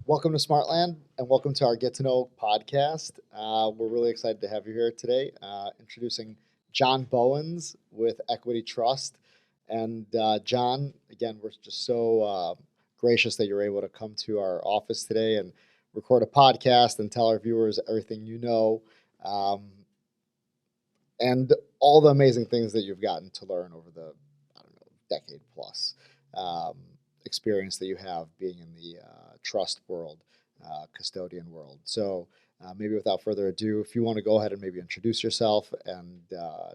Welcome to Smartland and welcome to our Get to Know podcast. We're really excited to have you here today. Introducing John Bowens with Equity Trust. And John, again, we're just so gracious that you're able to come to our office today and record a podcast and tell our viewers everything you know and all the amazing things that you've gotten to learn over the, decade plus. Um, Experience that you have being in the trust world, custodian world. So maybe without further ado, if you want to go ahead and maybe introduce yourself and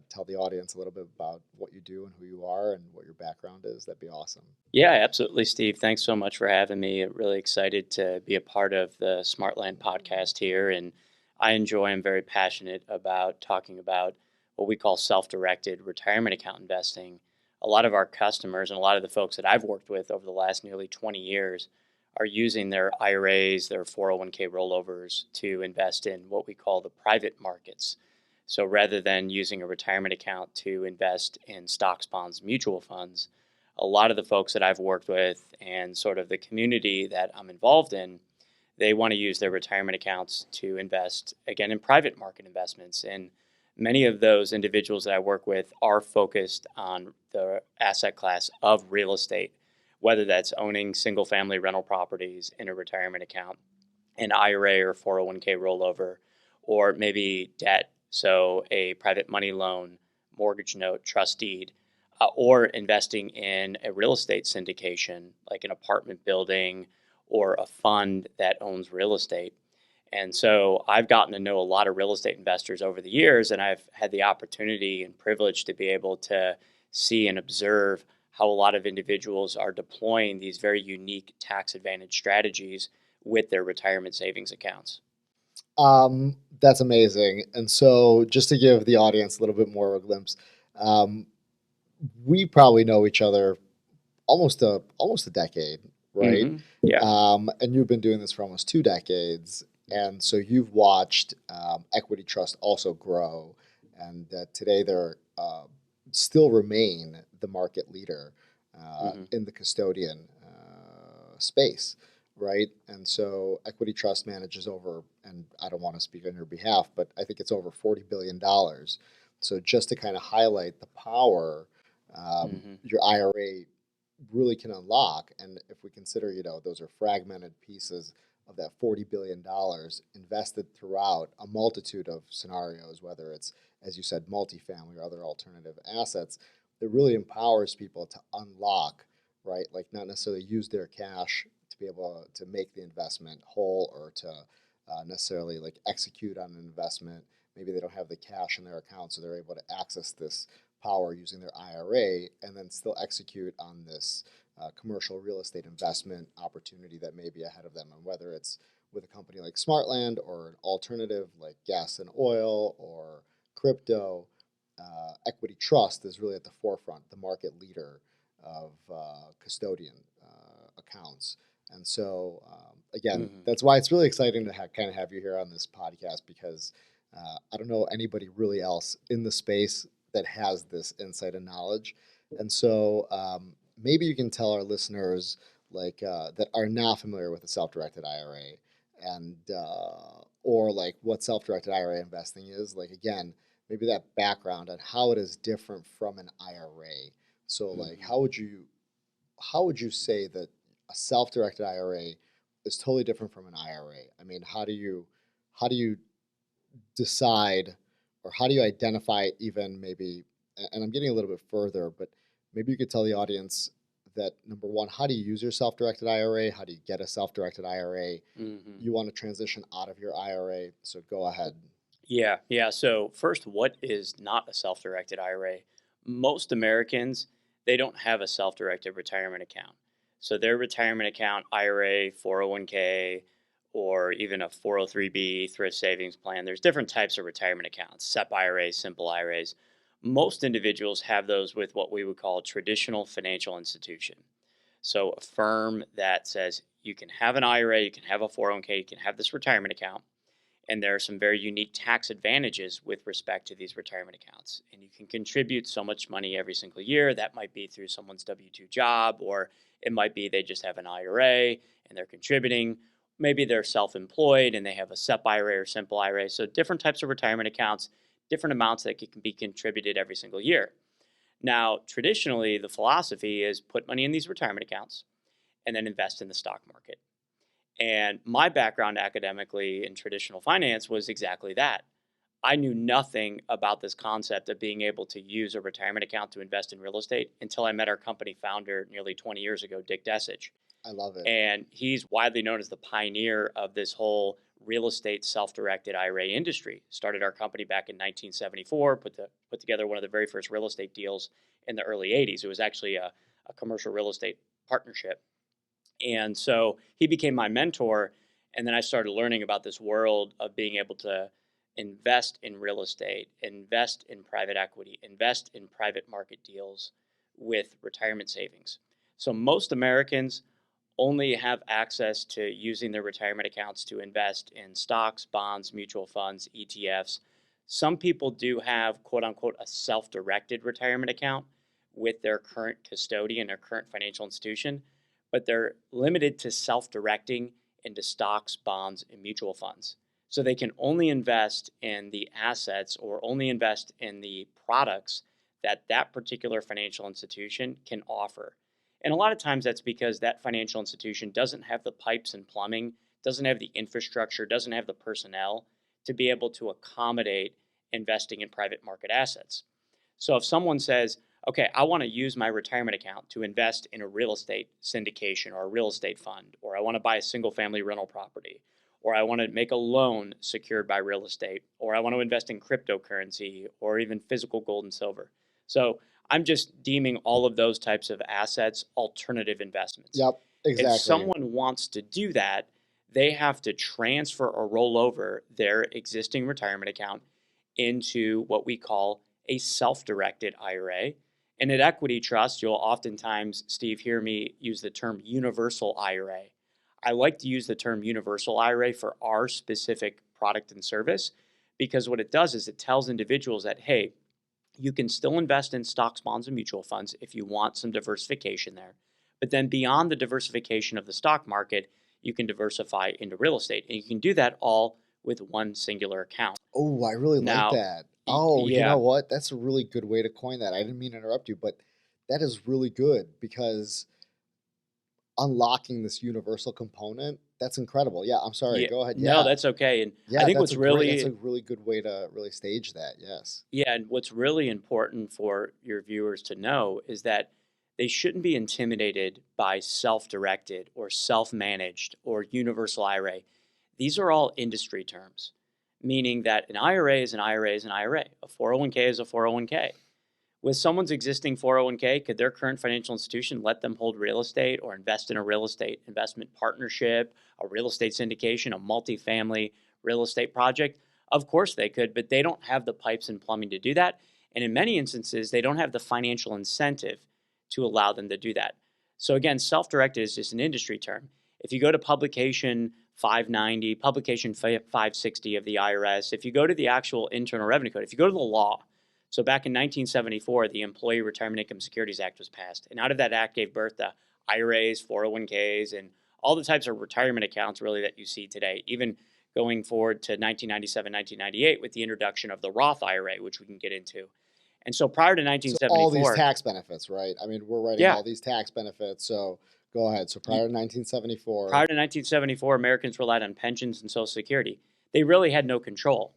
tell the audience a little bit about what you do and who you are and what your background is, that'd be awesome. Yeah, absolutely, Steve. Thanks so much for having me. Really excited to be a part of the Smartland podcast here. And I'm very passionate about talking about what we call self-directed retirement account investing. A lot of our customers and a lot of the folks that I've worked with over the last nearly 20 years are using their IRAs, their 401k rollovers to invest in what we call the private markets. So rather than using a retirement account to invest in stocks, bonds, mutual funds, a lot of the folks that I've worked with and sort of the community that I'm involved in, they want to use their retirement accounts to invest again in private market investments. And many of those individuals that I work with are focused on the asset class of real estate, whether that's owning single family rental properties in a retirement account, an IRA or 401k rollover, or maybe debt. So a private money loan, mortgage note, trust deed, or investing in a real estate syndication like an apartment building or a fund that owns real estate. And so I've gotten to know a lot of real estate investors over the years, and I've had the opportunity and privilege to be able to see and observe how a lot of individuals are deploying these very unique tax advantage strategies with their retirement savings accounts. That's amazing. And so, just to give the audience a little bit more of a glimpse, um, we probably know each other almost a decade, right? Yeah. And you've been doing this for almost 2 decades, and so you've watched Equity Trust also grow, and today they're still remain the market leader in the custodian space, right? And so Equity Trust manages over, and I don't want to speak on your behalf, but I think it's over $40 billion. So just to kind of highlight the power your IRA really can unlock. And if we consider, those are fragmented pieces of that $40 billion invested throughout a multitude of scenarios, whether it's, as you said, multifamily or other alternative assets, it really empowers people to unlock, right? Like not necessarily use their cash to be able to make the investment whole or to necessarily like execute on an investment. Maybe they don't have the cash in their account, so they're able to access this power using their IRA and then still execute on this commercial real estate investment opportunity that may be ahead of them. And whether it's with a company like Smartland or an alternative like gas and oil or crypto, Equity Trust is really at the forefront, the market leader of custodian accounts. And so, again, that's why it's really exciting to kind of have you here on this podcast because I don't know anybody really else in the space that has this insight and knowledge. And so maybe you can tell our listeners like that are not familiar with the self-directed IRA and or like what self-directed IRA investing is. Like again, maybe that background on how it is different from an IRA. So like how would you say that a self-directed IRA is totally different from an IRA? I mean, how do you decide or how do you identify even maybe, and I'm getting a little bit further, but maybe you could tell the audience that number one, how do you use your self-directed IRA? How do you get a self-directed IRA? You want to transition out of your IRA, so go ahead. Yeah. So first, what is not a self-directed IRA? Most Americans, they don't have a self-directed retirement account. So their retirement account, IRA, 401k, or even a 403b thrift savings plan, there's different types of retirement accounts, SEP IRAs, simple IRAs. Most individuals have those with what we would call a traditional financial institution. So a firm that says you can have an IRA, you can have a 401k, you can have this retirement account. And there are some very unique tax advantages with respect to these retirement accounts. And you can contribute so much money every single year. That might be through someone's W-2 job, or it might be they just have an IRA and they're contributing, maybe they're self-employed and they have a SEP IRA or simple IRA. So different types of retirement accounts, different amounts that can be contributed every single year. Now, traditionally, the philosophy is put money in these retirement accounts and then invest in the stock market. And my background academically in traditional finance was exactly that. I knew nothing about this concept of being able to use a retirement account to invest in real estate until I met our company founder nearly 20 years ago, Dick Gesis. I love it. And he's widely known as the pioneer of this whole real estate self-directed IRA industry. Started our company back in 1974, put together one of the very first real estate deals in the early 80s. It was actually a commercial real estate partnership. And so he became my mentor. And then I started learning about this world of being able to invest in real estate, invest in private equity, invest in private market deals with retirement savings. So most Americans only have access to using their retirement accounts to invest in stocks, bonds, mutual funds, ETFs. Some people do have, quote unquote, a self-directed retirement account with their current custodian or current financial institution, but they're limited to self-directing into stocks, bonds, and mutual funds. So they can only invest in the assets or only invest in the products that that particular financial institution can offer. And a lot of times that's because that financial institution doesn't have the pipes and plumbing, doesn't have the infrastructure, doesn't have the personnel to be able to accommodate investing in private market assets. So if someone says, okay, I want to use my retirement account to invest in a real estate syndication or a real estate fund, or I want to buy a single family rental property, or I want to make a loan secured by real estate, or I want to invest in cryptocurrency or even physical gold and silver. So I'm just deeming all of those types of assets alternative investments. Yep, exactly. If someone wants to do that, they have to transfer or roll over their existing retirement account into what we call a self-directed IRA. And at Equity Trust, you'll oftentimes, Steve, hear me use the term universal IRA. I like to use the term universal IRA for our specific product and service because what it does is it tells individuals that, hey, you can still invest in stocks, bonds, and mutual funds if you want some diversification there. But then beyond the diversification of the stock market, you can diversify into real estate. And you can do that all with one singular account. Oh, I really Now, like that. Oh, you yeah, know what? That's a really good way to coin that. I didn't mean to interrupt you, but that is really good because unlocking this universal component, that's incredible. Yeah, I'm sorry. yeah, Go ahead. no, Yeah. that's okay. And I Yeah, think that's a really good way to really stage that. Yes. yeah, and what's really important for your viewers to know is that they shouldn't be intimidated by self-directed or self-managed or universal IRA. These are all industry terms, meaning that an IRA is an IRA is an IRA. A 401k is a 401k. With someone's existing 401k, could their current financial institution let them hold real estate or invest in a real estate investment partnership, a real estate syndication, a multifamily real estate project? Of course they could, but they don't have the pipes and plumbing to do that. And in many instances, they don't have the financial incentive to allow them to do that. So again, self-directed is just an industry term. If you go to publication 590, publication 560 of the IRS, if you go to the actual Internal Revenue Code, if you go to the law, so back in 1974, the Employee Retirement Income Securities Act was passed. And out of that act gave birth to IRAs, 401ks, and all the types of retirement accounts really that you see today, even going forward to 1997, 1998 with the introduction of the Roth IRA, which we can get into. And so prior to So 1974, all these tax benefits, right? I mean, we're writing yeah, all these tax benefits. So go ahead. So prior to 1974. prior to 1974, Americans relied on pensions and Social Security. They really had no control.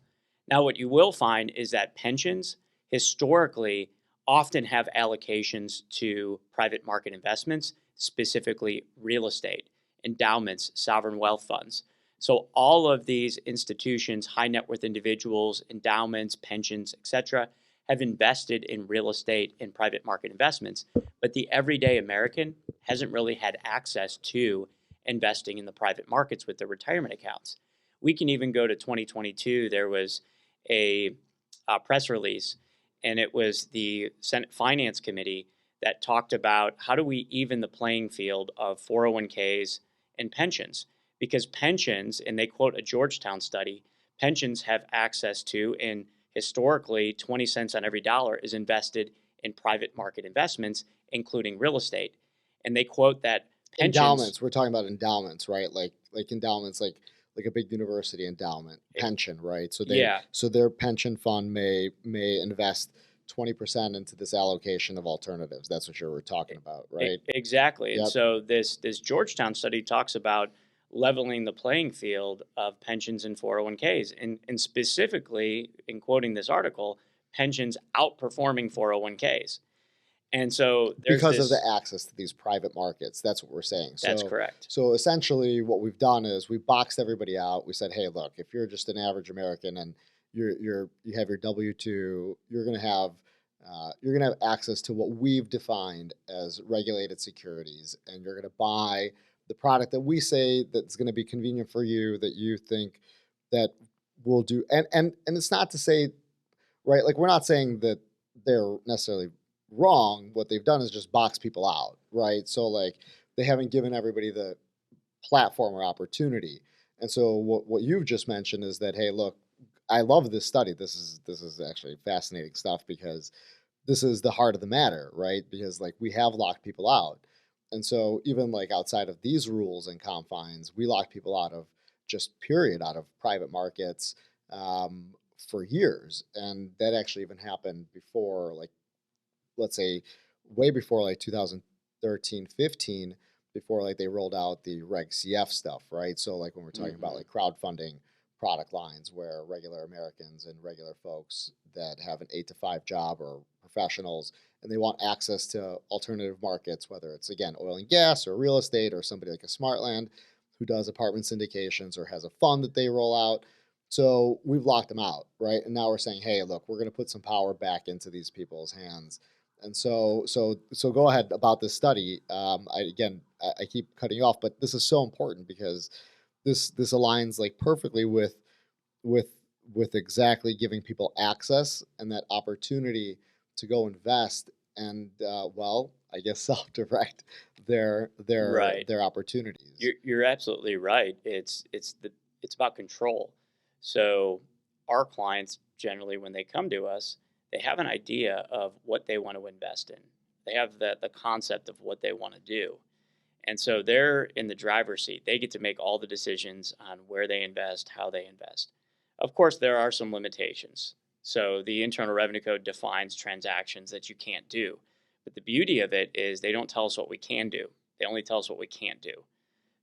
Now, what you will find is that pensions historically often have allocations to private market investments, specifically real estate, endowments, sovereign wealth funds. So all of these institutions, high net worth individuals, endowments, pensions, etc., have invested in real estate and private market investments, but the everyday American hasn't really had access to investing in the private markets with their retirement accounts. We can even go to 2022. There was a press release, and it was the Senate Finance Committee that talked about how do we even the playing field of 401ks and pensions, because pensions, and they quote a Georgetown study, pensions have access to, and historically 20 cents on every dollar is invested in private market investments, including real estate. And they quote that pensions— endowments. We're talking about endowments, right? Like endowments, like a big university endowment pension, right? So Yeah, their pension fund may invest 20% into this allocation of alternatives. That's what you were talking about, right? exactly. And Yep. so this Georgetown study talks about leveling the playing field of pensions and 401ks, and specifically, in quoting this article, pensions outperforming 401ks. And so there's Because of the this. access to these private markets. That's what we're saying. That's So correct. essentially what we've done is we boxed everybody out. We said, hey, look, if you're just an average American and you have your W-2, you're gonna have access to what we've defined as regulated securities, and you're gonna buy the product that we say that's gonna be convenient for you, that you think that will do. And it's not to say, right? Like, we're not saying that they're necessarily wrong. What they've done is just box people out, right? So like, they haven't given everybody the platform or opportunity. And so what you've just mentioned is that, hey, look, I love this study. This is actually fascinating stuff, because this is the heart of the matter, right? Because like, we have locked people out. And so even like outside of these rules and confines, we lock people out of just period out of private markets, for years. And that actually even happened before, like, let's say way before like 2013, 15, before like they rolled out the Reg CF stuff, right? So like, when we're talking about like crowdfunding product lines, where regular Americans and regular folks that have an 8 to 5 job, or professionals, and they want access to alternative markets, whether it's again oil and gas or real estate, or somebody like a Smartland who does apartment syndications or has a fund that they roll out. So we've locked them out, right? And now we're saying, hey, look, we're going to put some power back into these people's hands. And so go ahead about this study. I keep cutting you off, but this is so important, because this aligns like perfectly with with exactly giving people access and that opportunity to go invest, and well, I guess self-direct Right. their opportunities. You're absolutely right. It's about control. So our clients generally, when they come to us, they have an idea of what they want to invest in. They have the concept of what they want to do. And so they're in the driver's seat. They get to make all the decisions on where they invest, how they invest. Of course, there are some limitations. So the Internal Revenue Code defines transactions that you can't do. But the beauty of it is they don't tell us what we can do. They only tell us what we can't do.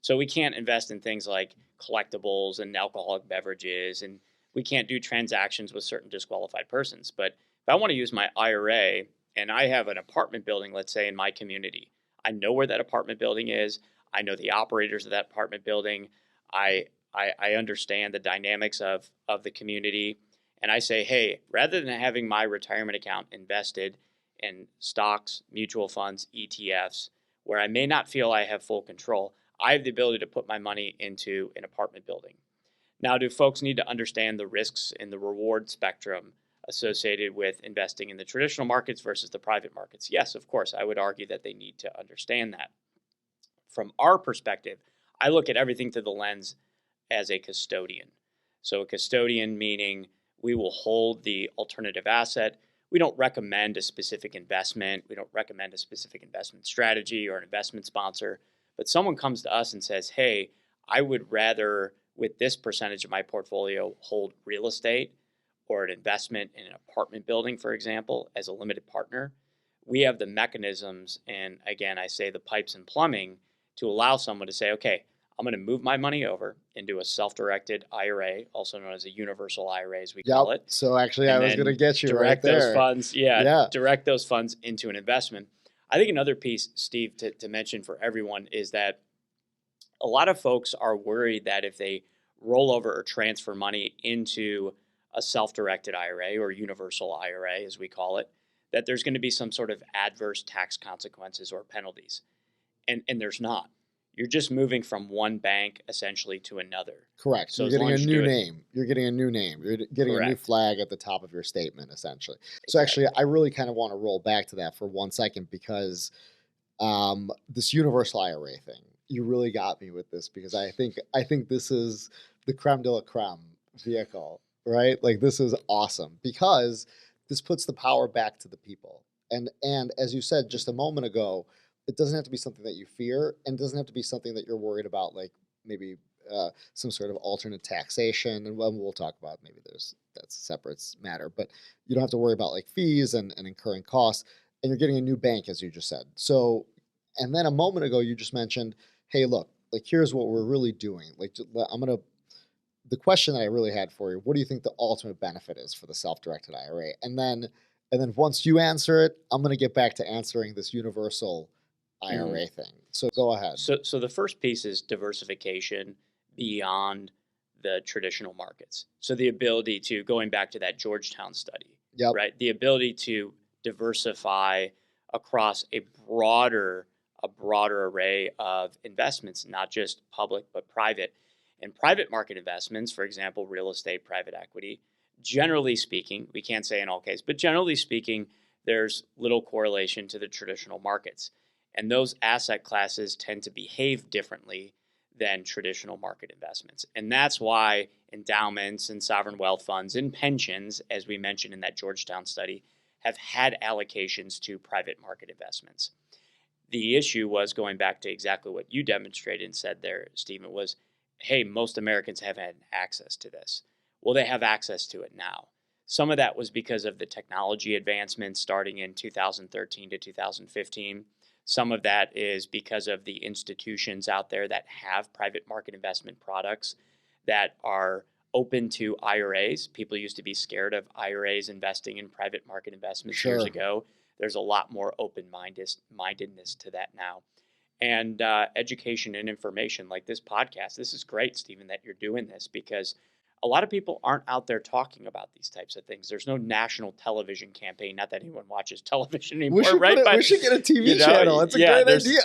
So we can't invest in things like collectibles and alcoholic beverages, and we can't do transactions with certain disqualified persons. But if I want to use my IRA and I have an apartment building, let's say in my community, I know where that apartment building is. I know the operators of that apartment building. I understand the dynamics of the community. And I say, hey, rather than having my retirement account invested in stocks, mutual funds, ETFs, where I may not feel I have full control, I have the ability to put my money into an apartment building. Now, do folks need to understand the risks and the reward spectrum associated with investing in the traditional markets versus the private markets? Yes, of course. I would argue that they need to understand that. From our perspective, I look at everything through the lens as a custodian. So, a custodian meaning we will hold the alternative asset. We don't recommend a specific investment. We don't recommend a specific investment strategy or an investment sponsor. But someone comes to us and says, hey, I would rather, with this percentage of my portfolio, hold real estate or an investment in an apartment building, for example, as a limited partner. We have the mechanisms, and again, I say the pipes and plumbing, to allow someone to say, okay, I'm going to move my money over into a self-directed IRA, also known as a universal IRA, as we call it. So actually, I And was going to then get you right direct there. those funds, Yeah. direct those funds into an investment. I think another piece, Steve, to mention for everyone is that a lot of folks are worried that if they roll over or transfer money into a self-directed IRA or universal IRA, as we call it, that there's going to be some sort of adverse tax consequences or penalties. And there's not. You're just moving from one bank essentially to another. Correct. So You're as getting long a as you new do it- name. You're getting a new name. You're getting a new Correct. flag at the top of your statement, essentially. So actually, Exactly. I really kind of want to roll back to that for 1 second, because this universal IRA thing, you really got me with this, because I think this is the creme de la creme vehicle, right? Like, this is awesome, because this puts the power back to the people. And as you said just a moment ago, it doesn't have to be something that you fear, and doesn't have to be something that you're worried about, like maybe some sort of alternate taxation, and we'll talk about maybe that's a separate matter, but you don't have to worry about like fees and incurring costs, and you're getting a new bank, as you just said. So, and then a moment ago you just mentioned, hey, look, like here's what we're really doing. Like the question that I really had for you, what do you think the ultimate benefit is for the self-directed IRA? And then once you answer it, I'm going to get back to answering this universal IRA thing. So go ahead. So the first piece is diversification beyond the traditional markets. So the ability to, going back to that Georgetown study, Yep. right? The ability to diversify across a broader array of investments, not just public, but private. And private market investments, for example, real estate, private equity, generally speaking, we can't say in all cases, but generally speaking, there's little correlation to the traditional markets. And those asset classes tend to behave differently than traditional market investments. And that's why endowments and sovereign wealth funds and pensions, as we mentioned in that Georgetown study, have had allocations to private market investments. The issue was, going back to exactly what you demonstrated and said there, Stephen, was, hey, most Americans haven't had access to this. Well, they have access to it now. Some of that was because of the technology advancements starting in 2013 to 2015. Some of that is because of the institutions out there that have private market investment products that are open to IRAs. People used to be scared of IRAs investing in private market investments years ago. There's a lot more open-mindedness to that now. And education and information like this podcast. This is great, Stephen, that you're doing this, because a lot of people aren't out there talking about these types of things. There's no national television campaign. Not that anyone watches television anymore, right? We should get a TV channel. It's a great idea.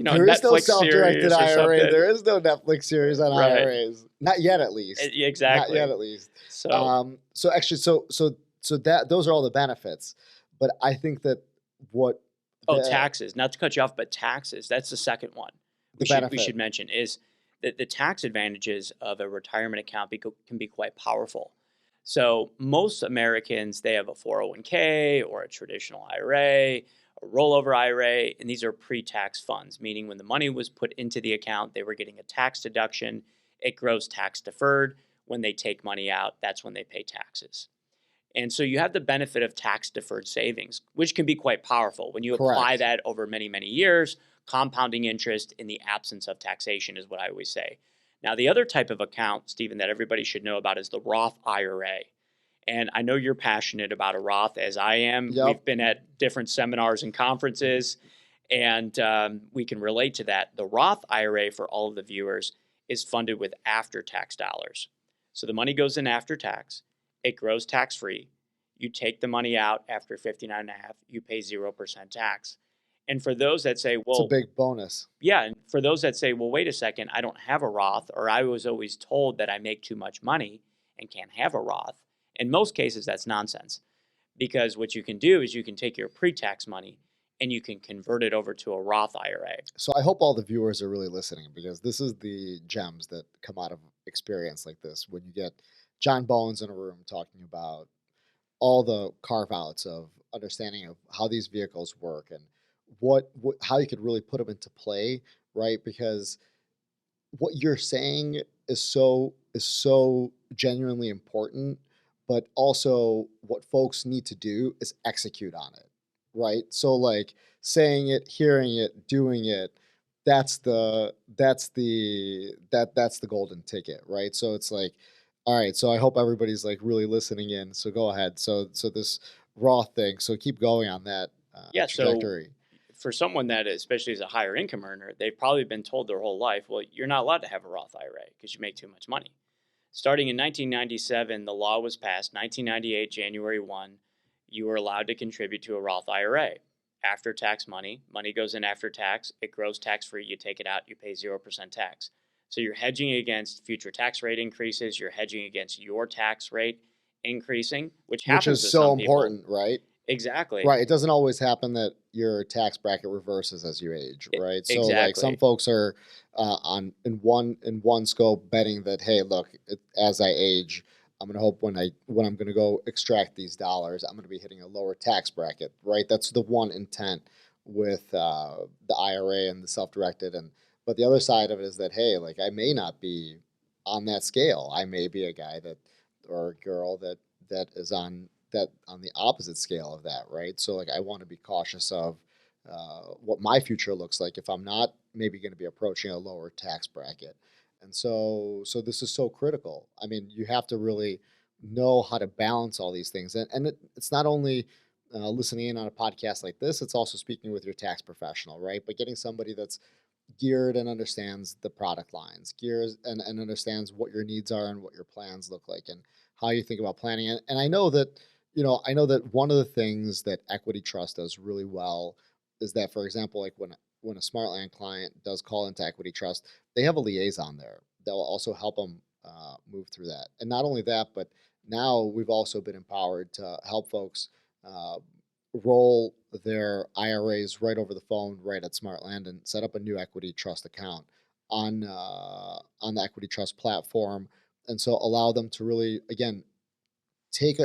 There is no self-directed IRA. There is no Netflix series on IRAs. Not yet, at least. Exactly. Not yet, at least. So actually, that those are all the benefits. But I think that taxes. Not to cut you off, but taxes. That's the second one we should mention is that the tax advantages of a retirement account can be quite powerful. So most Americans, they have a 401k or a traditional IRA, a rollover IRA, and these are pre-tax funds, meaning when the money was put into the account, they were getting a tax deduction. It grows tax deferred. When they take money out, that's when they pay taxes. And so you have the benefit of tax-deferred savings, which can be quite powerful. When you apply that over many, many years, compounding interest in the absence of taxation is what I always say. Now, the other type of account, Stephen, that everybody should know about is the Roth IRA. And I know you're passionate about a Roth, as I am. Yep. We've been at different seminars and conferences, and we can relate to that. The Roth IRA, for all of the viewers, is funded with after-tax dollars. So the money goes in after tax. It grows tax-free. You take the money out after 59.5, you pay 0% tax. And for those that say, well, it's a big bonus. Yeah, and for those that say, well, wait a second, I don't have a Roth, or I was always told that I make too much money and can't have a Roth. In most cases, that's nonsense. Because what you can do is you can take your pre-tax money and you can convert it over to a Roth IRA. So I hope all the viewers are really listening, because this is the gems that come out of experience like this. When you get John Bowens in a room talking about all the carve-outs of understanding of how these vehicles work and how you could really put them into play, right? Because what you're saying is so genuinely important, but also what folks need to do is execute on it, right? So like saying it, hearing it, doing it, that's the golden ticket, right? So it's like, all right, so I hope everybody's like really listening in. So go ahead. So this Roth thing. So keep going on that trajectory. So for someone that, especially as a higher income earner, they've probably been told their whole life, well, you're not allowed to have a Roth IRA because you make too much money. Starting in 1997, the law was passed. 1998, January 1, you were allowed to contribute to a Roth IRA. After tax money goes in after tax, it grows tax-free, you take it out, you pay 0% tax. So you're hedging against future tax rate increases. You're hedging against your tax rate increasing, which happens to some people. Important, right? Exactly. Right. It doesn't always happen that your tax bracket reverses as you age, right? So like some folks are in one scope betting that, hey, look, as I age, I'm going to hope when I'm going to go extract these dollars, I'm going to be hitting a lower tax bracket, right? That's the one intent with the IRA and the self-directed. But the other side of it is that, hey, like I may not be on that scale. I may be a guy that or a girl that is on the opposite scale of that, right? So like I want to be cautious of what my future looks like if I'm not maybe going to be approaching a lower tax bracket. And so this is so critical. I mean, you have to really know how to balance all these things. And it's not only listening in on a podcast like this, it's also speaking with your tax professional, right? But getting somebody that's geared and understands the product lines, gears and understands what your needs are and what your plans look like and how you think about planning. And I know that, I know that one of the things that Equity Trust does really well is that, for example, like when a Smartland client does call into Equity Trust, they have a liaison there that will also help them move through that. And not only that, but now we've also been empowered to help folks uh, roll their IRAs right over the phone, right at Smartland, and set up a new Equity Trust account on the Equity Trust platform, and so allow them to really again take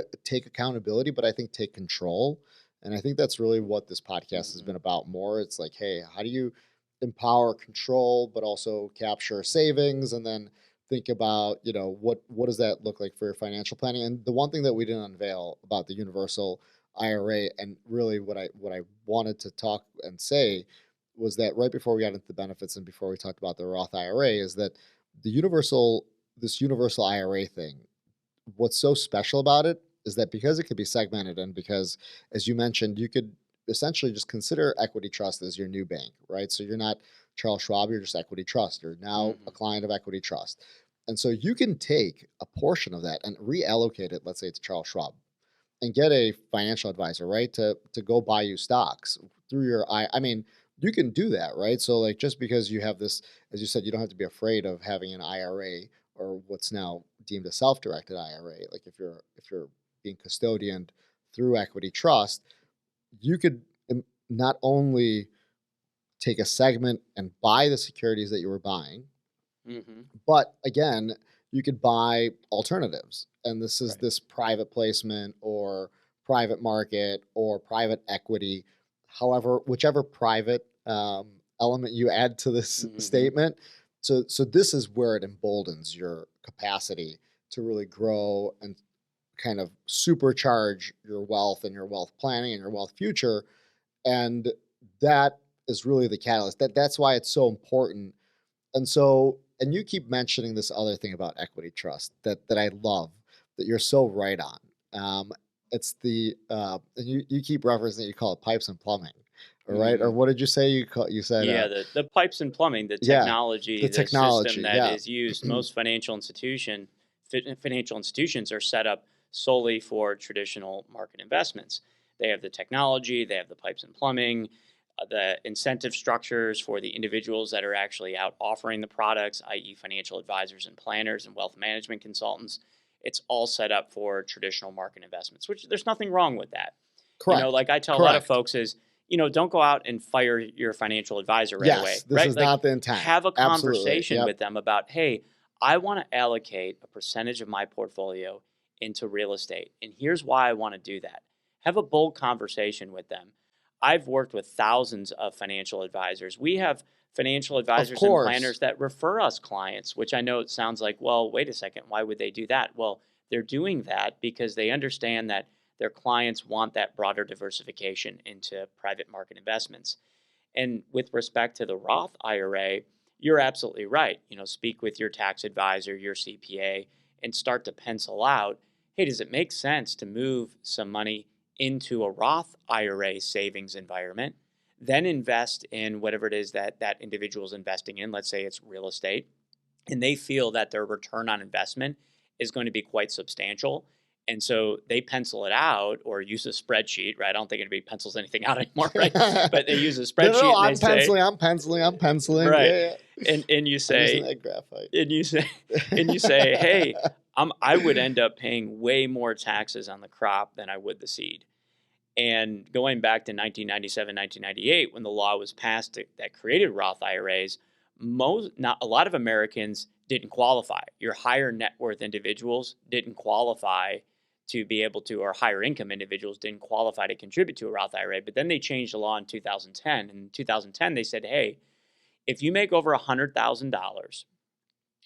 accountability, but I think take control. And I think that's really what this podcast has been about more. It's like, hey, how do you empower control, but also capture savings, and then think about, what does that look like for your financial planning? And the one thing that we didn't unveil about the universal IRA, and really what I wanted to talk and say was that right before we got into the benefits and before we talked about the Roth IRA, is that this universal IRA thing, what's so special about it is that because it could be segmented, and because, as you mentioned, you could essentially just consider Equity Trust as your new bank, right? So you're not Charles Schwab, you're just Equity Trust. You're now a client of Equity Trust. And so you can take a portion of that and reallocate it, let's say to Charles Schwab, and get a financial advisor, right, to go buy you stocks through your I mean, you can do that, right? So like just because you have this, as you said, you don't have to be afraid of having an IRA or what's now deemed a self-directed IRA. Like if you're being custodianed through Equity Trust, you could not only take a segment and buy the securities that you were buying, but again, you could buy alternatives. And this is this private placement or private market or private equity, however, whichever private element you add to this statement. So this is where it emboldens your capacity to really grow and kind of supercharge your wealth and your wealth planning and your wealth future. And that is really the catalyst. That's why it's so important. And you keep mentioning this other thing about Equity Trust that I love, that you're so right on. It's the and you keep referencing it, you call it pipes and plumbing, all right? Or what did you say? You said Yeah, the pipes and plumbing, the technology, the system that is used. Most financial institutions are set up solely for traditional market investments. They have the technology, they have the pipes and plumbing, the incentive structures for the individuals that are actually out offering the products, i.e. financial advisors and planners and wealth management consultants. It's all set up for traditional market investments, which there's nothing wrong with that. Correct. Like I tell a lot of folks is, don't go out and fire your financial advisor right away. This is not the intent. Have a conversation with them about, hey, I want to allocate a percentage of my portfolio into real estate. And here's why I want to do that. Have a bold conversation with them. I've worked with thousands of financial advisors. We have financial advisors and planners that refer us clients, which I know it sounds like, well, wait a second, why would they do that? Well, they're doing that because they understand that their clients want that broader diversification into private market investments. And with respect to the Roth IRA, you're absolutely right. Speak with your tax advisor, your CPA, and start to pencil out, hey, does it make sense to move some money into a Roth IRA savings environment, then invest in whatever it is that individual is investing in? Let's say it's real estate, and they feel that their return on investment is going to be quite substantial. And so they pencil it out or use a spreadsheet, right? I don't think anybody pencils anything out anymore, right? But they use a spreadsheet. No, I'm penciling. Right. Yeah. And you say, that graphite. and you say, hey, I would end up paying way more taxes on the crop than I would the seed. And going back to 1997, 1998, when the law was passed that created Roth IRAs, not a lot of Americans didn't qualify. Your higher net worth individuals didn't qualify to be able to, or higher income individuals didn't qualify to contribute to a Roth IRA. But then they changed the law in 2010. And in 2010, they said, hey, If you make over $100,000,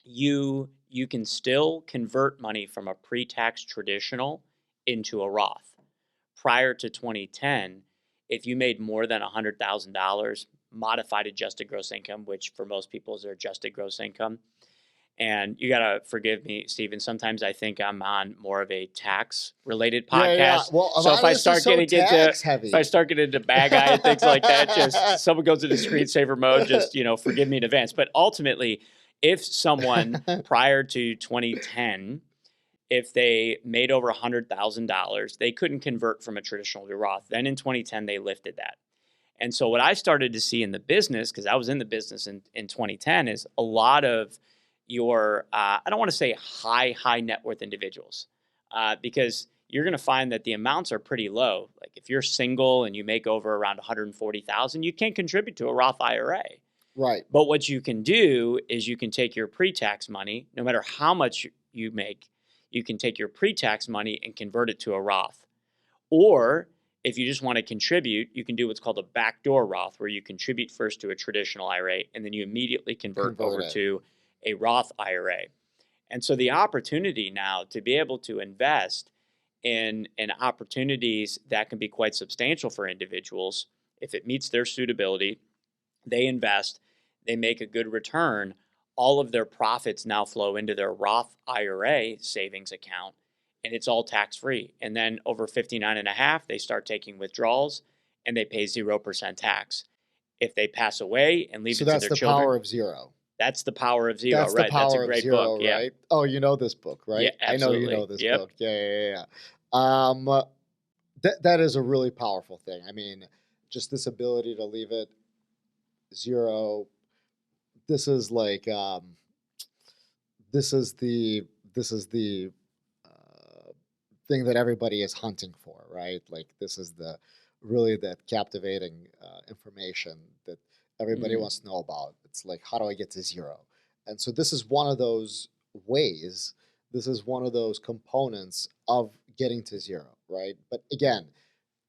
you can still convert money from a pre-tax traditional into a Roth. Prior to 2010, if you made more than $100,000 modified adjusted gross income, which for most people is their adjusted gross income, and you gotta forgive me, Steven. Sometimes I think I'm on more of a tax-related podcast. Yeah. Well, so if I start getting heavy. if I start getting into bad guy and things like that, just someone goes into screensaver mode. Just forgive me in advance. But ultimately, if someone prior to 2010, if they made over $100,000, they couldn't convert from a traditional to Roth. Then in 2010, they lifted that. And so what I started to see in the business, because I was in the business in 2010, is a lot of your, I don't want to say high net worth individuals, because you're going to find that the amounts are pretty low. Like if you're single and you make over around 140,000, you can't contribute to a Roth IRA. Right. But what you can do is you can take your pre-tax money, no matter how much you make, you can take your pre-tax money and convert it to a Roth. Or if you just want to contribute, you can do what's called a backdoor Roth, where you contribute first to a traditional IRA and then you immediately convert over to a Roth IRA. And so the opportunity now to be able to invest in opportunities that can be quite substantial for individuals, if it meets their suitability, they invest, they make a good return, all of their profits now flow into their Roth IRA savings account, and it's all tax-free. And then over 59 and a half, they start taking withdrawals and they pay 0% tax. If they pass away and leave it to their children. So that's the power of zero. That's the power of zero, that's right? The power that's a great of zero, book, yeah. Right? Oh, you know this book, right? Yeah, absolutely. I know you know this book. Yeah. That is a really powerful thing. I mean, just this ability to leave it zero. This is like this is the thing that everybody is hunting for, right? Like this is the really that captivating information that everybody wants to know about. It's like, how do I get to zero? And so this is one of those ways. This is one of those components of getting to zero, right? But again,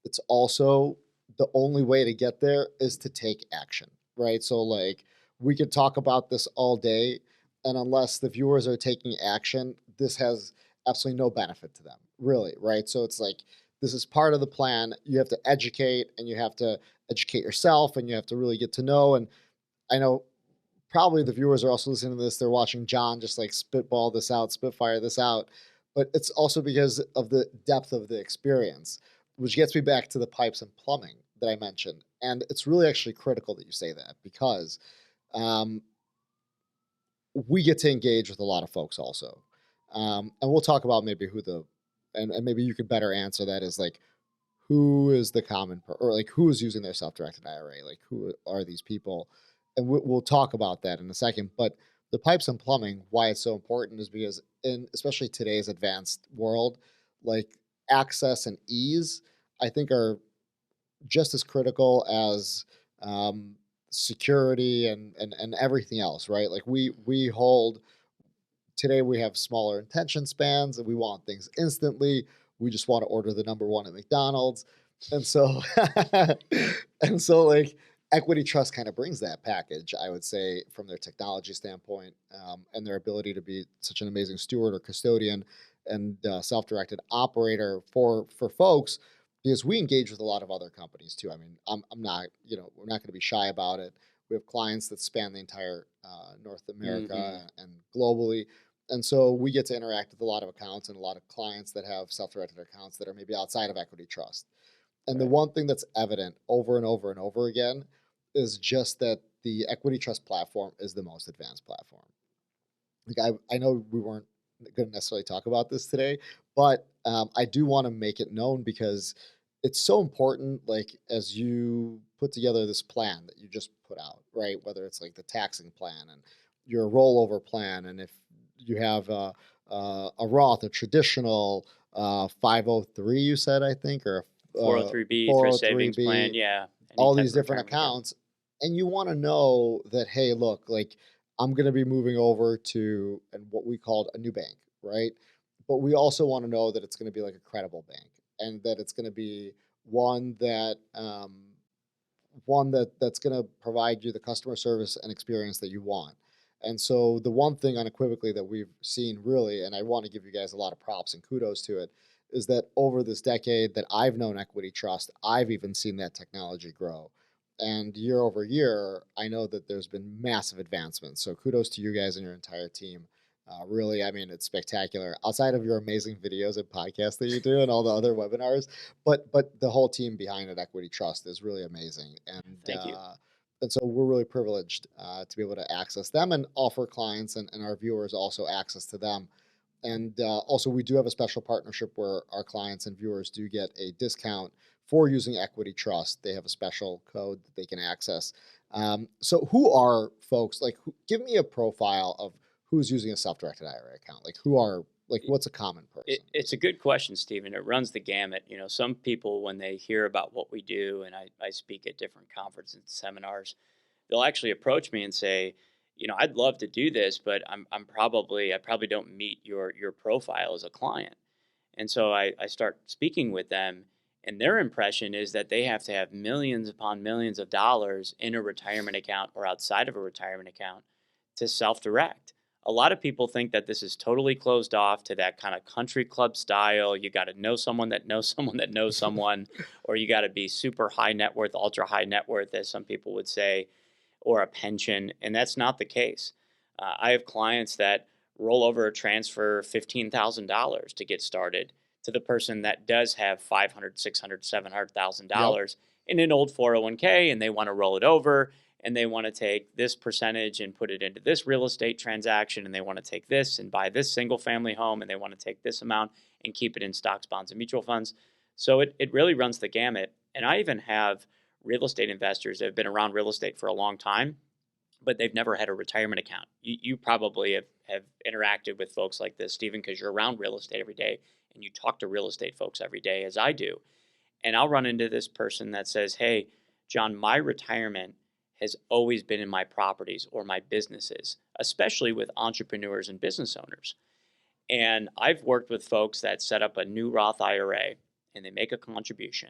it's also the only way to get there is to take action, right? So like we could talk about this all day, and unless the viewers are taking action, this has absolutely no benefit to them, really, right? So it's like this is part of the plan. You have to educate, and you have to educate yourself, and you have to really get to know. And I know probably the viewers are also listening to this. They're watching John just like spitball this out, spitfire this out. But it's also because of the depth of the experience, which gets me back to the pipes and plumbing that I mentioned. And it's really actually critical that you say that because we get to engage with a lot of folks also. And we'll talk about maybe and maybe you could better answer that is like, who is the or like who is using their self-directed IRA? Like who are these people? And we'll talk about that in a second. But the pipes and plumbing, why it's so important is because in especially today's advanced world, like access and ease, I think are just as critical as security and everything else, right? Like we hold today we have smaller attention spans and we want things instantly. We just want to order the number one at McDonald's. And so like Equity Trust kind of brings that package, I would say, from their technology standpoint and their ability to be such an amazing steward or custodian and self-directed operator for folks, because we engage with a lot of other companies too. I mean, I'm not, we're not going to be shy about it. We have clients that span the entire North America and globally. And so we get to interact with a lot of accounts and a lot of clients that have self-directed accounts that are maybe outside of Equity Trust. And the one thing that's evident over and over and over again is just that the Equity Trust platform is the most advanced platform. Like I know we weren't going to necessarily talk about this today, but I do want to make it known because it's so important, like as you put together this plan that you just put out, right? Whether it's like the taxing plan and your rollover plan, and if you have a Roth, a traditional 503, you said, I think, or 403B, thrift savings plan, yeah. All these different accounts. And you want to know that, hey, look, like I'm going to be moving over to what we called a new bank, right? But we also want to know that it's going to be like a credible bank and that it's going to be one that one that's going to provide you the customer service and experience that you want. And so the one thing unequivocally that we've seen really, and I want to give you guys a lot of props and kudos to it, is that over this decade that I've known Equity Trust, I've even seen that technology grow. And year over year, I know that there's been massive advancements. So kudos to you guys and your entire team. Really, I mean, it's spectacular. Outside of your amazing videos and podcasts that you do and all the other webinars, but the whole team behind it, Equity Trust, is really amazing. Thank you. And so we're really privileged to be able to access them and offer clients and our viewers also access to them. And also, we do have a special partnership where our clients and viewers do get a discount for using Equity Trust. They have a special code that they can access. So who are folks, like, give me a profile of who's using a self-directed IRA account? Like, what's a common person? It's a good question, Stephen. It runs the gamut. Some people, when they hear about what we do, and I speak at different conferences and seminars, they'll actually approach me and say, I'd love to do this, but I probably don't meet your profile as a client. And so I start speaking with them, and their impression is that they have to have millions upon millions of dollars in a retirement account or outside of a retirement account to self-direct. A lot of people think that this is totally closed off to that kind of country club style. You got to know someone that knows someone that knows someone, or you got to be super high net worth, ultra high net worth, as some people would say, or a pension. And that's not the case. I have clients that roll over or transfer $15,000 to get started to the person that does have $500,000, $600,000, $700,000 in an old 401k, and they want to roll it over. And they want to take this percentage and put it into this real estate transaction, and they want to take this and buy this single family home, and they want to take this amount and keep it in stocks, bonds, and mutual funds. So it really runs the gamut. And I even have real estate investors that have been around real estate for a long time, but they've never had a retirement account. You probably have interacted with folks like this, Stephen, because you're around real estate every day, and you talk to real estate folks every day, as I do. And I'll run into this person that says, hey, John, my retirement has always been in my properties or my businesses, especially with entrepreneurs and business owners. And I've worked with folks that set up a new Roth IRA and they make a contribution.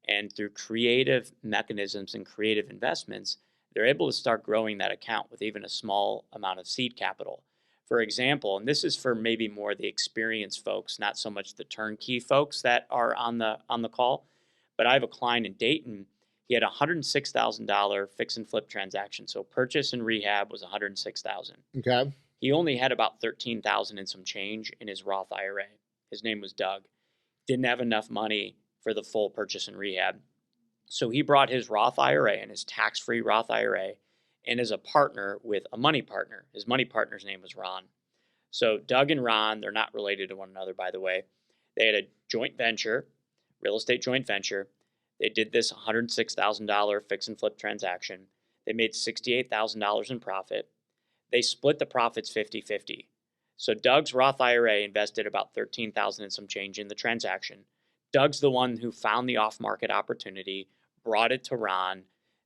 And through creative mechanisms and creative investments, they're able to start growing that account with even a small amount of seed capital. For example, and this is for maybe more the experienced folks, not so much the turnkey folks that are on the call, but I have a client in Dayton. He had a $106,000 fix and flip transaction. So purchase and rehab was $106,000. Okay. He only had about $13,000 and some change in his Roth IRA. His name was Doug. Didn't have enough money for the full purchase and rehab. So he brought his Roth IRA and his tax-free Roth IRA and as a partner with a money partner. His money partner's name was Ron. So Doug and Ron, they're not related to one another, by the way. They had a joint venture, real estate joint venture. They did this $106,000 fix and flip transaction. They made $68,000 in profit. They split the profits 50-50. So Doug's Roth IRA invested about $13,000 and some change in the transaction. Doug's the one who found the off-market opportunity, brought it to Ron.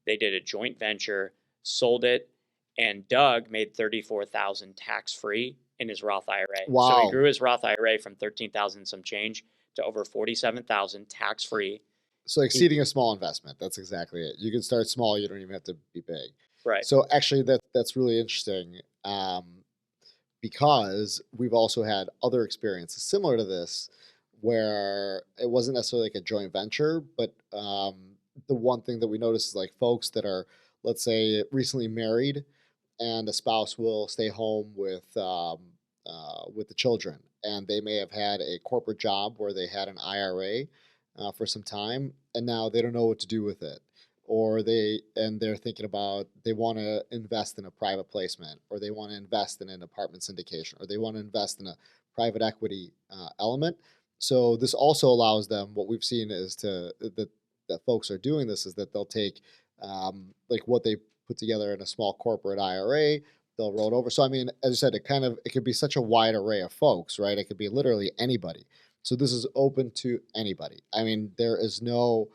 They did a joint venture, sold it, and Doug made $34,000 tax-free in his Roth IRA. Wow. So he grew his Roth IRA from $13,000 and some change to over $47,000 tax-free. So exceeding a small investment. That's exactly it. You can start small. You don't even have to be big. Right. So actually, that's really interesting because we've also had other experiences similar to this where it wasn't necessarily like a joint venture, but the one thing that we notice is like folks that are, let's say, recently married and a spouse will stay home with the children. And they may have had a corporate job where they had an IRA for some time, and now they don't know what to do with it, or they're thinking about they want to invest in a private placement, or they want to invest in an apartment syndication, or they want to invest in a private equity element. So this also allows them. What we've seen is that folks are doing this is that they'll take like what they put together in a small corporate IRA. They'll roll it over. So I mean, as I said, it could be such a wide array of folks, right? It could be literally anybody. So this is open to anybody. I mean, there is no,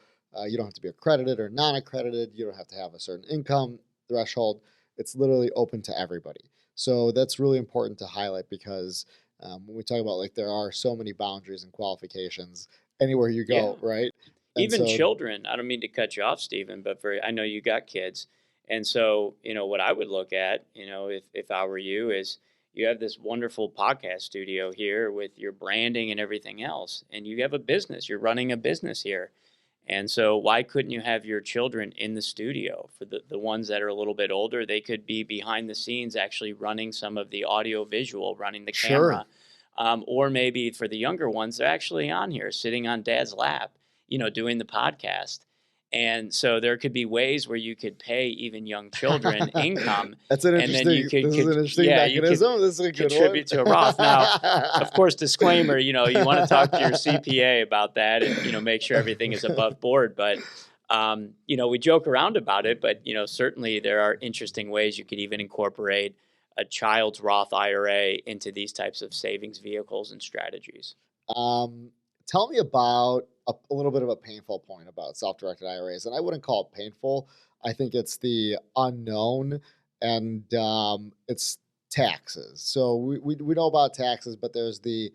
you don't have to be accredited or non-accredited. You don't have to have a certain income threshold. It's literally open to everybody. So that's really important to highlight because when we talk about like there are so many boundaries and qualifications anywhere you go, right? And Even so, children, I don't mean to cut you off, Stephen, but I know you got kids. And so, what I would look at, if I were you, is you have this wonderful podcast studio here with your branding and everything else, and you have a business, you're running a business here. And so why couldn't you have your children in the studio? For the ones that are a little bit older, they could be behind the scenes actually running some of the audio visual, running the sure. camera. Or maybe for the younger ones, they're actually on here sitting on dad's lap, doing the podcast. And so there could be ways where you could pay even young children income, That's an and then you interesting. could, This is an interesting yeah, you could mechanism. This is a good contribute one. to a Roth. Now, of course, disclaimer, you want to talk to your CPA about that and, make sure everything is above board. But, we joke around about it, but, certainly there are interesting ways you could even incorporate a child's Roth IRA into these types of savings vehicles and strategies. Tell me about a little bit of a painful point about self-directed IRAs, and I wouldn't call it painful. I think it's the unknown, and it's taxes. So we know about taxes, but there's the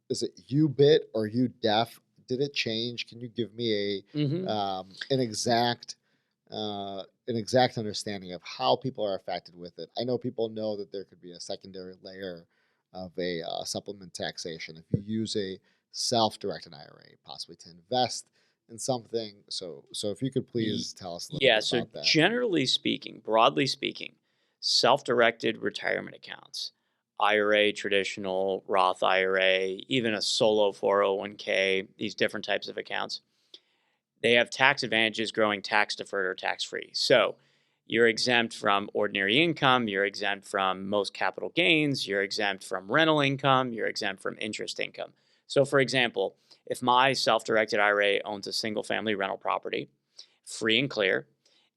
is it UBIT or UDEF? Did it change? Can you give me an exact understanding of how people are affected with it? I know people know that there could be a secondary layer of a supplement taxation if you use a self-directed IRA, possibly to invest in something. So if you could please tell us a little bit about that. Generally speaking, broadly speaking, self-directed retirement accounts, IRA, traditional, Roth IRA, even a solo 401k, these different types of accounts, they have tax advantages growing tax deferred or tax free. So you're exempt from ordinary income, you're exempt from most capital gains, you're exempt from rental income, you're exempt from interest income. So for example, if my self-directed IRA owns a single family rental property, free and clear,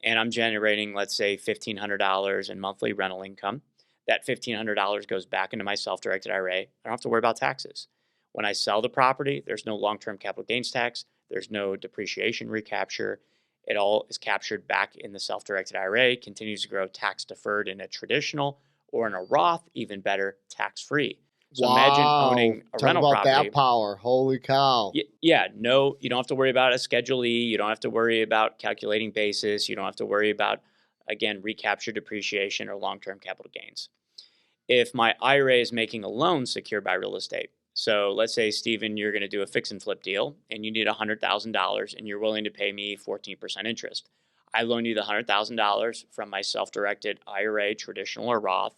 and I'm generating, let's say, $1,500 in monthly rental income, that $1,500 goes back into my self-directed IRA. I don't have to worry about taxes. When I sell the property, there's no long-term capital gains tax, there's no depreciation recapture. It all is captured back in the self-directed IRA, continues to grow tax deferred in a traditional or in a Roth, even better, tax-free. So imagine owning a rental about property. That power. Holy cow. No, you don't have to worry about a Schedule E. You don't have to worry about calculating basis. You don't have to worry about, again, recapture depreciation or long-term capital gains. If my IRA is making a loan secured by real estate, so let's say, Stephen, you're going to do a fix and flip deal and you need $100,000 and you're willing to pay me 14% interest. I loan you the $100,000 from my self-directed IRA, traditional or Roth,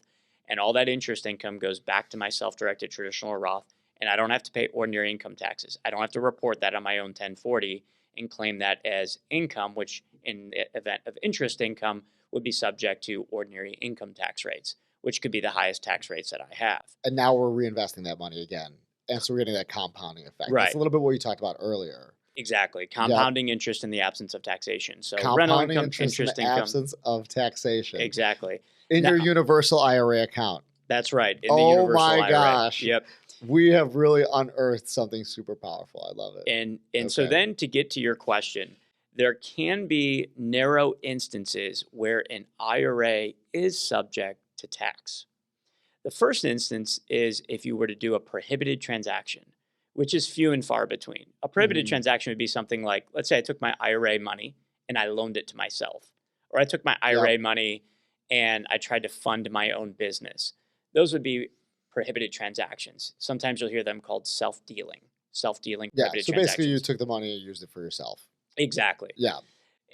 and all that interest income goes back to my self-directed traditional or Roth, and I don't have to pay ordinary income taxes. I don't have to report that on my own 1040 and claim that as income, which in the event of interest income would be subject to ordinary income tax rates, which could be the highest tax rates that I have. And now we're reinvesting that money again. And so we're getting that compounding effect. Right. That's a little bit what you talked about earlier. Exactly. Compounding interest in the absence of taxation. So compounding rental income, interest in the absence of taxation. Exactly. In your universal IRA account. That's right. In the universal IRA. Oh my gosh. Yep. We have really unearthed something super powerful. I love it. And so then to get to your question, there can be narrow instances where an IRA is subject to tax. The first instance is if you were to do a prohibited transaction, which is few and far between. A prohibited transaction would be something like, let's say I took my IRA money and I loaned it to myself, or I took my IRA money and I tried to fund my own business. Those would be prohibited transactions. Sometimes you'll hear them called self-dealing prohibited transactions. So basically you took the money and used it for yourself. Exactly. Yeah.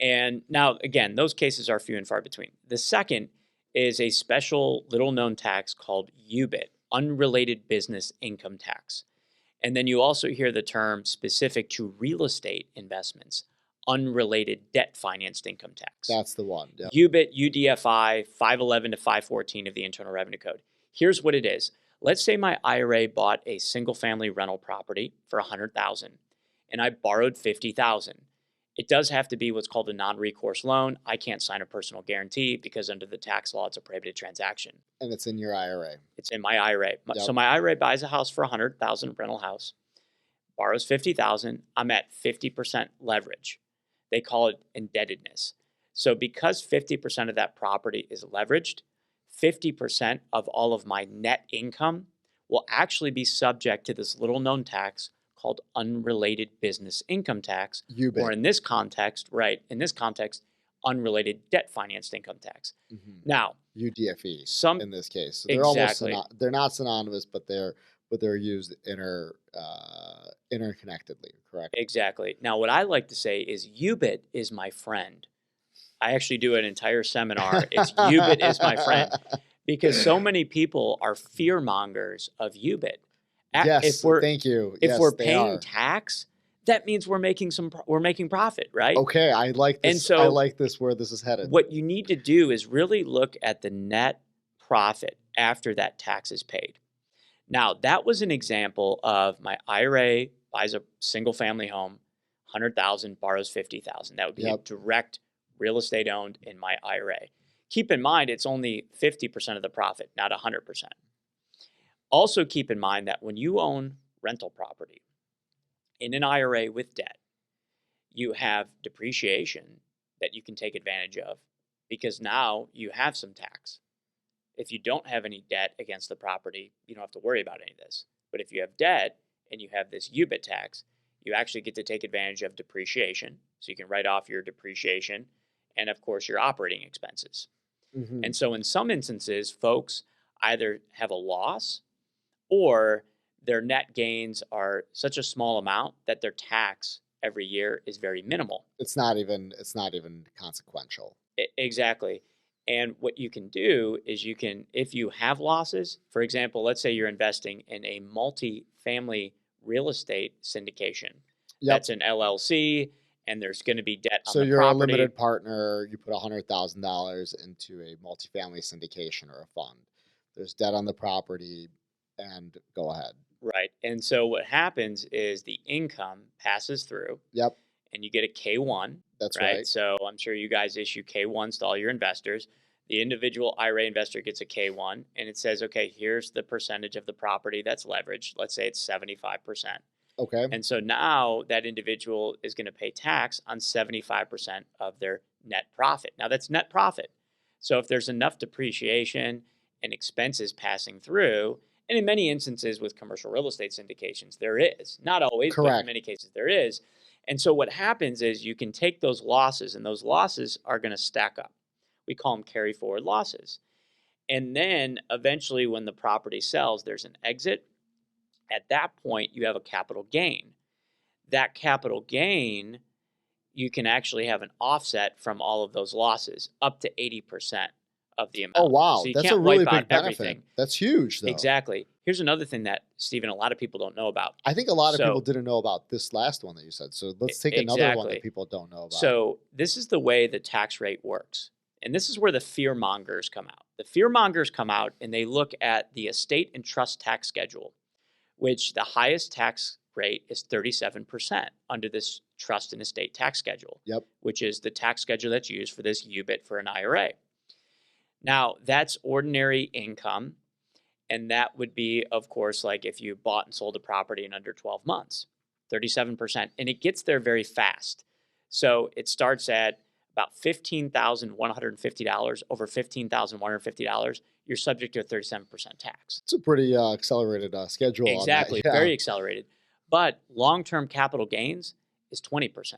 And now, again, those cases are few and far between. The second is a special little-known tax called UBIT, unrelated business income tax. And then you also hear the term specific to real estate investments, unrelated debt-financed income tax. That's the one. Yep. UBIT, UDFI, 511 to 514 of the Internal Revenue Code. Here's what it is. Let's say my IRA bought a single-family rental property for $100,000, and I borrowed $50,000. It does have to be what's called a non-recourse loan. I can't sign a personal guarantee because under the tax law, it's a prohibited transaction. And it's in your IRA. It's in my IRA. Yep. So my IRA buys a house for $100,000, rental house, borrows $50,000. I'm at 50% leverage. They call it indebtedness. So because 50% of that property is leveraged, 50% of all of my net income will actually be subject to this little known tax called unrelated business income tax, UBIT. or in this context, unrelated debt financed income tax. Now, UDFE in this case. So they're exactly. almost they're not synonymous, but they're used interconnectedly, correct? Exactly. Now, what I like to say is UBIT is my friend. I actually do an entire seminar. It's UBIT is my friend, because so many people are fear mongers of UBIT. Yes, thank you. If yes, we're paying tax, that means we're making profit, right? Okay, I like this. And so I like this where this is headed. What you need to do is really look at the net profit after that tax is paid. Now, that was an example of my IRA buys a single family home, 100,000, borrows 50,000. That would be a direct real estate owned in my IRA. Keep in mind, it's only 50% of the profit, not 100%. Also keep in mind that when you own rental property in an IRA with debt, you have depreciation that you can take advantage of, because now you have some tax. If you don't have any debt against the property, you don't have to worry about any of this. But if you have debt and you have this UBIT tax, you actually get to take advantage of depreciation. So you can write off your depreciation and, of course, your operating expenses. And so in some instances, folks either have a loss or their net gains are such a small amount that their tax every year is very minimal. It's not even consequential. Exactly. And what you can do is if you have losses, for example, let's say you're investing in a multi-family real estate syndication. That's an LLC, and there's going to be debt on the property. So you're a limited partner. You put $100,000 into a multifamily syndication or a fund. There's debt on the property, and go ahead. Right. And so what happens is the income passes through. And you get a K1. That's right. So I'm sure you guys issue K1s to all your investors. The individual IRA investor gets a K1, and it says, okay, here's the percentage of the property that's leveraged. Let's say it's 75%. Okay. And so now that individual is going to pay tax on 75% of their net profit. Now that's net profit. So if there's enough depreciation and expenses passing through, and in many instances with commercial real estate syndications, there is. Not always, but in many cases there is. And so what happens is you can take those losses, and those losses are going to stack up. We call them carry forward losses. And then eventually when the property sells, there's an exit. At that point, you have a capital gain. That capital gain, you can actually have an offset from all of those losses, up to 80% of the amount. Oh, wow. So you That's can't a really wipe big out benefit. everything. That's huge, though. Exactly. Here's another thing that, Steven, a lot of people don't know about. I think a lot of people didn't know about this last one that you said. So let's take another one that people don't know about. So this is the way the tax rate works. And this is where the fear mongers come out. The fear mongers come out and they look at the estate and trust tax schedule, which the highest tax rate is 37% under this trust and estate tax schedule, which is the tax schedule that's used for this UBIT for an IRA. Now, that's ordinary income, and that would be, of course, like if you bought and sold a property in under 12 months, 37%, and it gets there very fast. So it starts at about $15,150, over $15,150, you're subject to a 37% tax. It's a pretty accelerated schedule. Exactly, on that. Very accelerated. But long-term capital gains is 20%.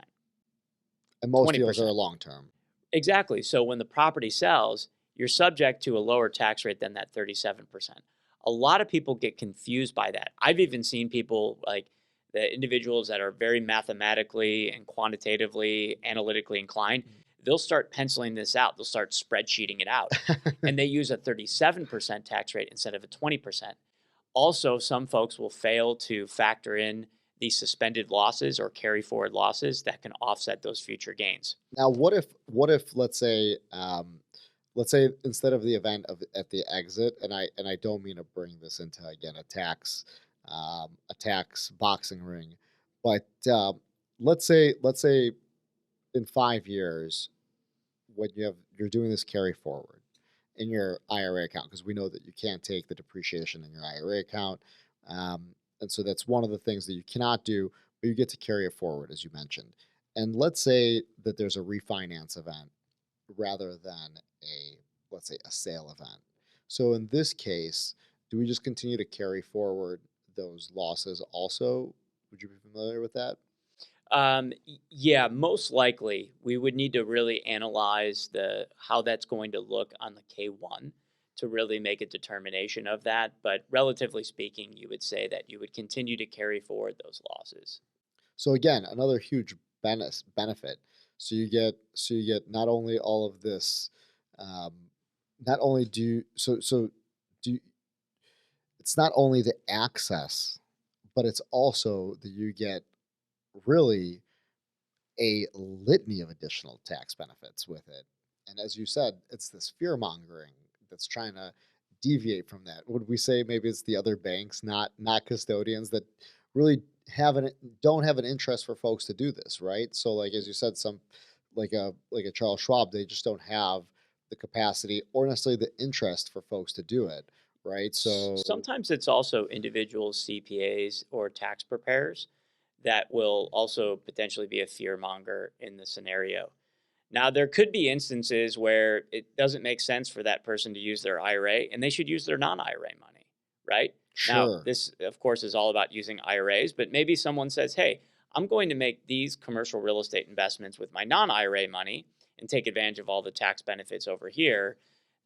And most deals are long-term. Exactly. So when the property sells, you're subject to a lower tax rate than that 37%. A lot of people get confused by that. I've even seen people, like the individuals that are very mathematically and quantitatively, analytically inclined, they'll start penciling this out. They'll start spreadsheeting it out. And they use a 37% tax rate instead of a 20%. Also, some folks will fail to factor in the suspended losses or carry forward losses that can offset those future gains. Now, what if let's say instead of the event at the exit, and I don't mean to bring this into again a tax boxing ring, but let's say in 5 years when you're doing this carry forward in your IRA account, because we know that you can't take the depreciation in your IRA account, and so that's one of the things that you cannot do, but you get to carry it forward, as you mentioned. And let's say that there's a refinance event rather than let's say a sale event. So in this case, do we just continue to carry forward those losses also Would you be familiar with that? Yeah, most likely we would need to really analyze the how that's going to look on the K1 to really make a determination of that. But relatively speaking, you would say that you would continue to carry forward those losses. So again, another huge benefit. So you get not only all of this, um, not only do you, so do you, it's not only the access, but it's also that you get really a litany of additional tax benefits with it. And as you said, it's this fear mongering that's trying to deviate from that. Would we say maybe it's the other banks, not custodians, that really don't have an interest for folks to do this, right? So like as you said, some like a Charles Schwab, they just don't have the capacity or necessarily the interest for folks to do it, right? So Sometimes it's also individual CPAs or tax preparers that will also potentially be a fear monger in the scenario. Now, there could be instances where it doesn't make sense for that person to use their IRA and they should use their non IRA money, right? Now, sure. this, of course, is all about using IRAs, but maybe someone says, hey, I'm going to make these commercial real estate investments with my non IRA money and take advantage of all the tax benefits over here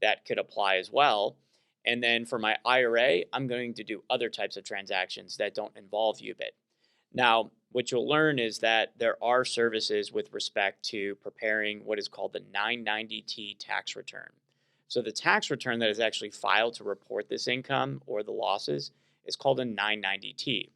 that could apply as well. And then for my IRA, I'm going to do other types of transactions that don't involve UBIT. Now, what you'll learn is that there are services with respect to preparing what is called the 990T tax return. So, the tax return that is actually filed to report this income or the losses is called a 990T.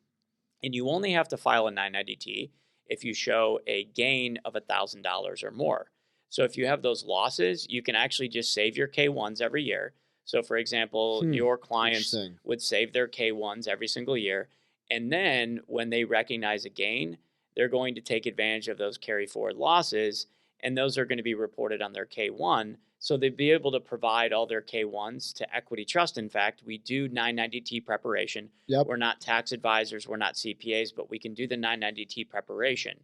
And you only have to file a 990T if you show a gain of $1,000 or more. So, if you have those losses, you can actually just save your K1s every year. So, for example, your clients Interesting. would save their K1s every single year. And then when they recognize a gain, they're going to take advantage of those carry forward losses, and those are going to be reported on their K1. So they'd be able to provide all their K1s to Equity Trust. In fact, we do 990T preparation. Yep. We're not tax advisors, we're not CPAs, but we can do the 990T preparation.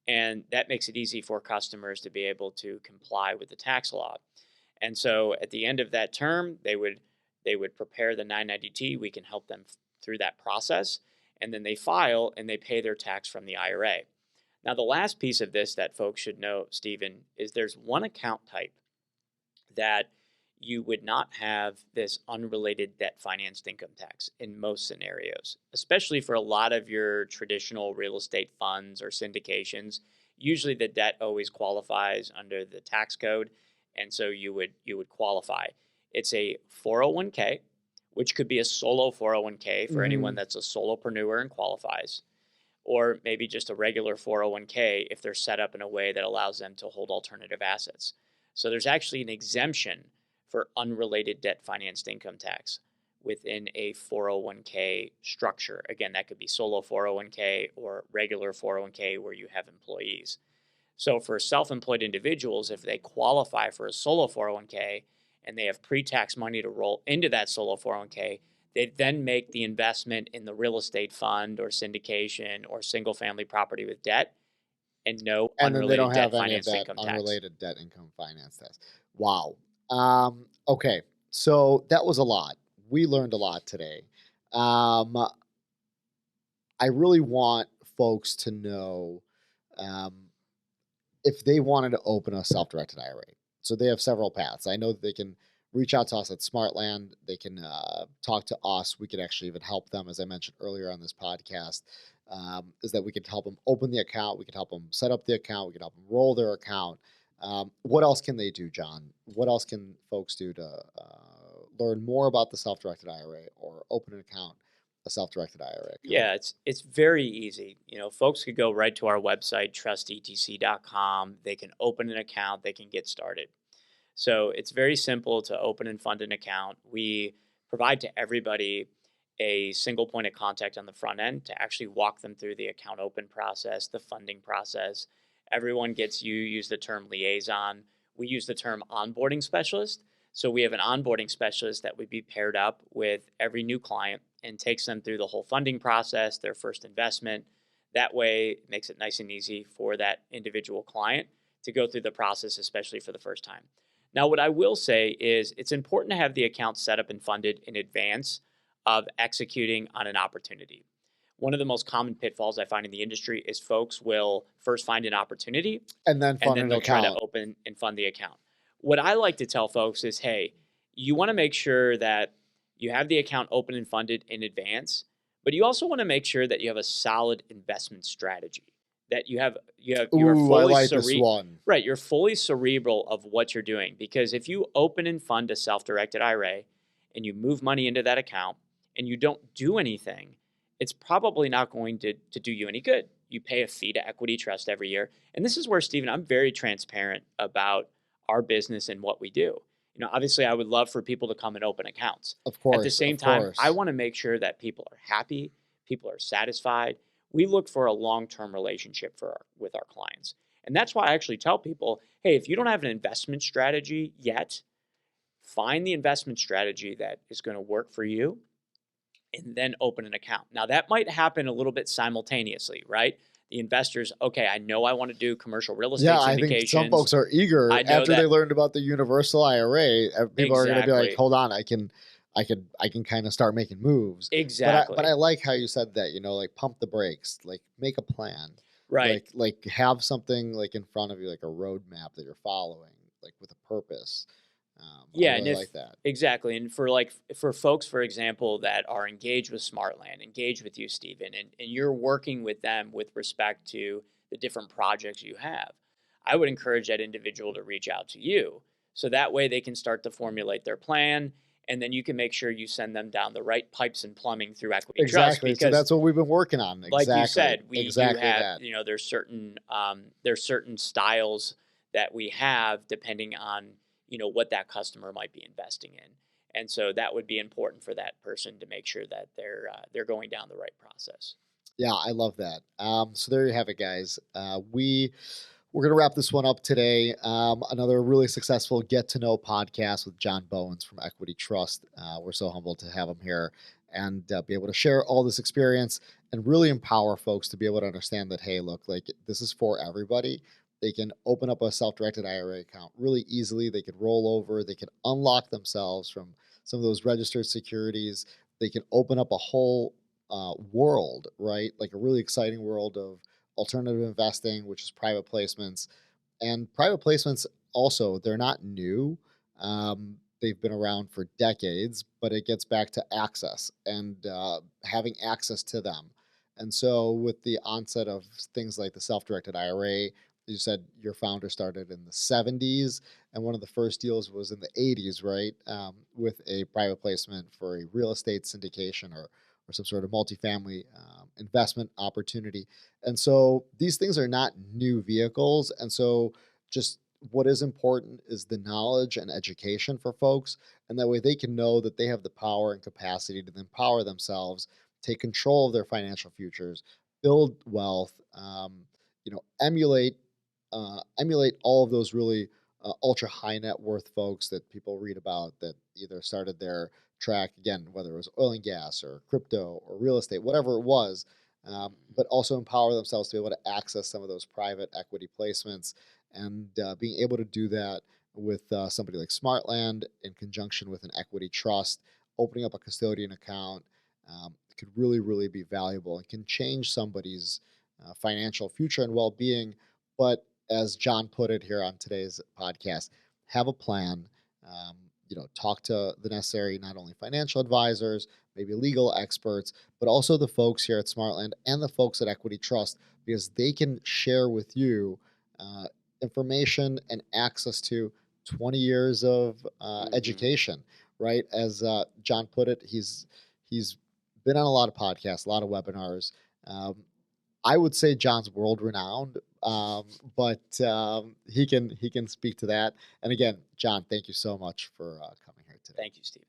And that makes it easy for customers to be able to comply with the tax law. And so at the end of that term, they would prepare the 990T. We can help them through that process, and then they file and they pay their tax from the IRA. Now, the last piece of this that folks should know, Stephen, is there's one account type that you would not have this unrelated debt financed income tax in most scenarios, especially for a lot of your traditional real estate funds or syndications. Usually the debt always qualifies under the tax code, and so you would qualify. It's a 401k, which could be a solo 401k for anyone Hmm. that's a solopreneur and qualifies, or maybe just a regular 401k if they're set up in a way that allows them to hold alternative assets. So there's actually an exemption for unrelated debt financed income tax within a 401k structure. Again, that could be solo 401k or regular 401k where you have employees. So for self-employed individuals, if they qualify for a solo 401k and they have pre-tax money to roll into that solo 401k, they then make the investment in the real estate fund or syndication or single family property with debt and no And then they unrelated don't debt have any of financed that income tax. unrelated debt income finance test. Wow. Okay. So that was a lot. We learned a lot today. Um, I really want folks to know um, if they wanted to open a self-directed IRA. So they have several paths. I know that they can reach out to us at Smartland. They can talk to us. We could actually even help them, as I mentioned earlier on this podcast, is that we could help them open the account. We could help them set up the account. We could help them roll their account. What else can they do, John? What else can folks do to learn more about the self-directed IRA or open an account, a self-directed IRA account? Yeah, it's very easy. Folks could go right to our website, trustetc.com. They can open an account, they can get started. So it's very simple to open and fund an account. We provide to everybody a single point of contact on the front end to actually walk them through the account open process, the funding process. Everyone gets, you use the term liaison. We use the term onboarding specialist. So we have an onboarding specialist that would be paired up with every new client and takes them through the whole funding process, their first investment. That way, it makes it nice and easy for that individual client to go through the process, especially for the first time. Now, what I will say is it's important to have the account set up and funded in advance of executing on an opportunity. one of the most common pitfalls I find in the industry is folks will first find an opportunity And then and fund then an they'll try to account. open and fund the account. What I like to tell folks is, hey, you want to make sure that you have the account open and funded in advance, but you also want to make sure that you have a solid investment strategy. That you are Ooh, I fully like this one. right, you're fully cerebral of what you're doing, because if you open and fund a self-directed IRA and you move money into that account and you don't do anything, it's probably not going to do you any good. You pay a fee to Equity Trust every year. And this is where, Steven, I'm very transparent about our business and what we do. Obviously, I would love for people to come and open accounts. Of At the course, same of time, course. I want to make sure that people are happy, people are satisfied. We look for a long-term relationship with our clients. And that's why I actually tell people, hey, if you don't have an investment strategy yet, find the investment strategy that is going to work for you and then open an account. Now, that might happen a little bit simultaneously, right? The investors, okay, I know I want to do commercial real estate Yeah, syndications. I think some folks are eager I know after they that learned about the universal IRA. People are going to be like, exactly, "Hold on, I can kind of start making moves." But exactly, I like how you said that. Like pump the brakes, like make a plan, right. like have something like in front of you, like a roadmap that you're following, like with a purpose. I Yeah, and really if like that. exactly, and for folks, for example, that are engaged with Smartland, engaged with you, Steven, and you're working with them with respect to the different projects you have, I would encourage that individual to reach out to you, so that way they can start to formulate their plan, and then you can make sure you send them down the right pipes and plumbing through Equity Trust, Exactly. So because that's what we've been working on. like you Exactly. said, we do Exactly have, that. there's certain styles that we have depending on, what that customer might be investing in. And so that would be important for that person to make sure that they're going down the right process. Yeah, I love that. So there you have it, guys. We're going to wrap this one up today. Another really successful get to know podcast with John Bowens from Equity Trust. We're so humbled to have him here and be able to share all this experience and really empower folks to be able to understand that, hey, look, like this is for everybody. They can open up a self-directed IRA account really easily. They could roll over. They can unlock themselves from some of those registered securities. They can open up a whole world, right? Like a really exciting world of alternative investing, which is private placements. And private placements also, they're not new. They've been around for decades, but it gets back to access and having access to them. And so, with the onset of things like the self directed IRA, you said your founder started in the 70s, and one of the first deals was in the 80s, right? With a private placement for a real estate syndication or some sort of multifamily investment opportunity. And so these things are not new vehicles. And so just what is important is the knowledge and education for folks. And that way they can know that they have the power and capacity to empower themselves, take control of their financial futures, build wealth, emulate all of those really ultra high net worth folks that people read about that either started their track, again, whether it was oil and gas or crypto or real estate, whatever it was, but also empower themselves to be able to access some of those private equity placements and being able to do that with somebody like Smartland in conjunction with an equity trust, opening up a custodian account could really, really be valuable and can change somebody's financial future and well-being. But as John put it here on today's podcast, have a plan. Talk to the necessary, not only financial advisors, maybe legal experts, but also the folks here at Smartland and the folks at Equity Trust, because they can share with you information and access to 20 years of education, right? As John put it, he's been on a lot of podcasts, a lot of webinars. I would say John's world renowned, but he can speak to that. And again, John, thank you so much for coming here today. Thank you, Steve.